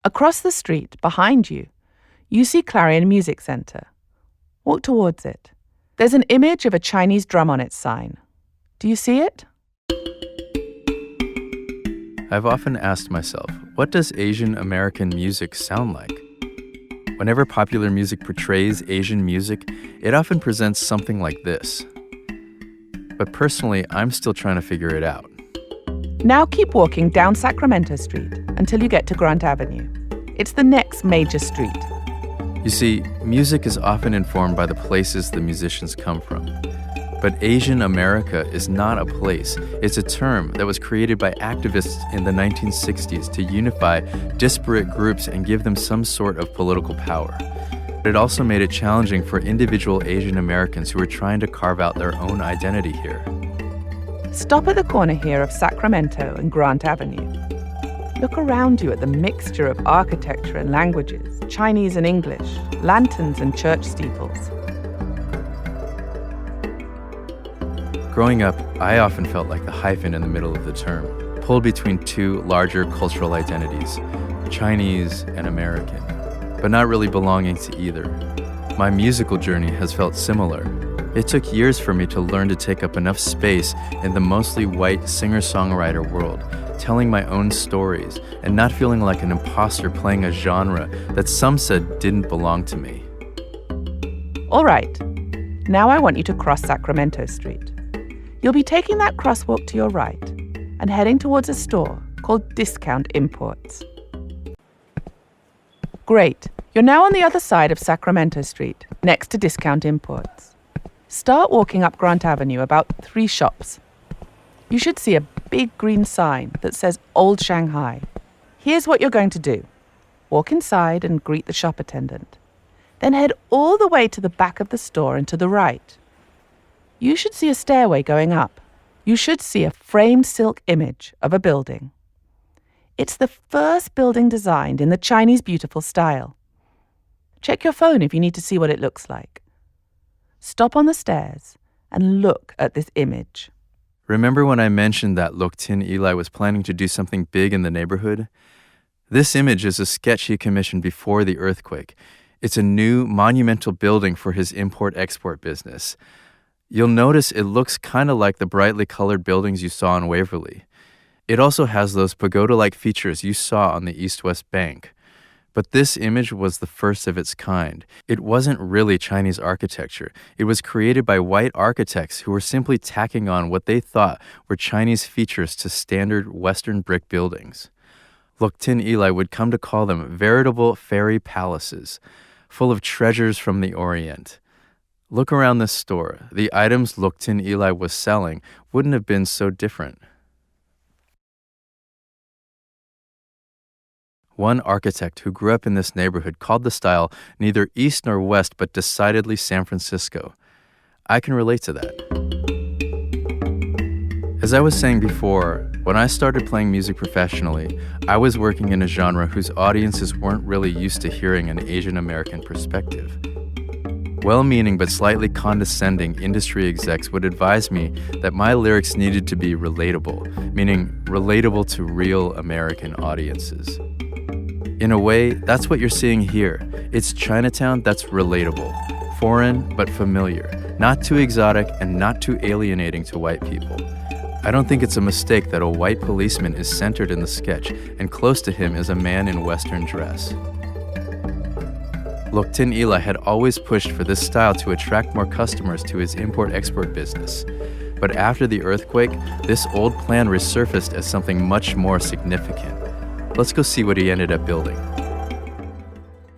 Across the street, behind you, you see Clarion Music Center. Walk towards it. There's an image of a Chinese drum on its sign. Do you see it? I've often asked myself, what does Asian American music sound like? Whenever popular music portrays Asian music, it often presents something like this. But personally, I'm still trying to figure it out. Now keep walking down Sacramento Street until you get to Grant Avenue. It's the next major street. You see, music is often informed by the places the musicians come from. But Asian America is not a place. It's a term that was created by activists in the 1960s to unify disparate groups and give them some sort of political power. It also made it challenging for individual Asian Americans who were trying to carve out their own identity here. Stop at the corner here of Sacramento and Grant Avenue. Look around you at the mixture of architecture and languages, Chinese and English, lanterns and church steeples. Growing up, I often felt like the hyphen in the middle of the term, pulled between two larger cultural identities, Chinese and American, but not really belonging to either. My musical journey has felt similar. It took years for me to learn to take up enough space in the mostly white singer-songwriter world, telling my own stories and not feeling like an imposter playing a genre that some said didn't belong to me. All right, now I want you to cross Sacramento Street. You'll be taking that crosswalk to your right and heading towards a store called Discount Imports. Great, you're now on the other side of Sacramento Street, next to Discount Imports. Start walking up Grant Avenue about 3 shops. You should see a big green sign that says Old Shanghai. Here's what you're going to do. Walk inside and greet the shop attendant. Then head all the way to the back of the store and to the right. You should see a stairway going up. You should see a framed silk image of a building. It's the first building designed in the Chinese beautiful style. Check your phone if you need to see what it looks like. Stop on the stairs and look at this image. Remember when I mentioned that Lok Tin Eli was planning to do something big in the neighborhood? This image is a sketch he commissioned before the earthquake. It's a new, monumental building for his import-export business. You'll notice it looks kind of like the brightly colored buildings you saw in Waverly. It also has those pagoda-like features you saw on the East-West Bank. But this image was the first of its kind. It wasn't really Chinese architecture. It was created by white architects who were simply tacking on what they thought were Chinese features to standard Western brick buildings. Lok Tin Eli would come to call them veritable fairy palaces, full of treasures from the Orient. Look around this store. The items Lok Tin Eli was selling wouldn't have been so different. One architect who grew up in this neighborhood called the style neither East nor West, but decidedly San Francisco. I can relate to that. As I was saying before, when I started playing music professionally, I was working in a genre whose audiences weren't really used to hearing an Asian American perspective. Well-meaning but slightly condescending industry execs would advise me that my lyrics needed to be relatable, meaning relatable to real American audiences. In a way, that's what you're seeing here. It's Chinatown that's relatable, foreign but familiar, not too exotic and not too alienating to white people. I don't think it's a mistake that a white policeman is centered in the sketch and close to him is a man in Western dress. Lok Tin Eli had always pushed for this style to attract more customers to his import-export business. But after the earthquake, this old plan resurfaced as something much more significant. Let's go see what he ended up building.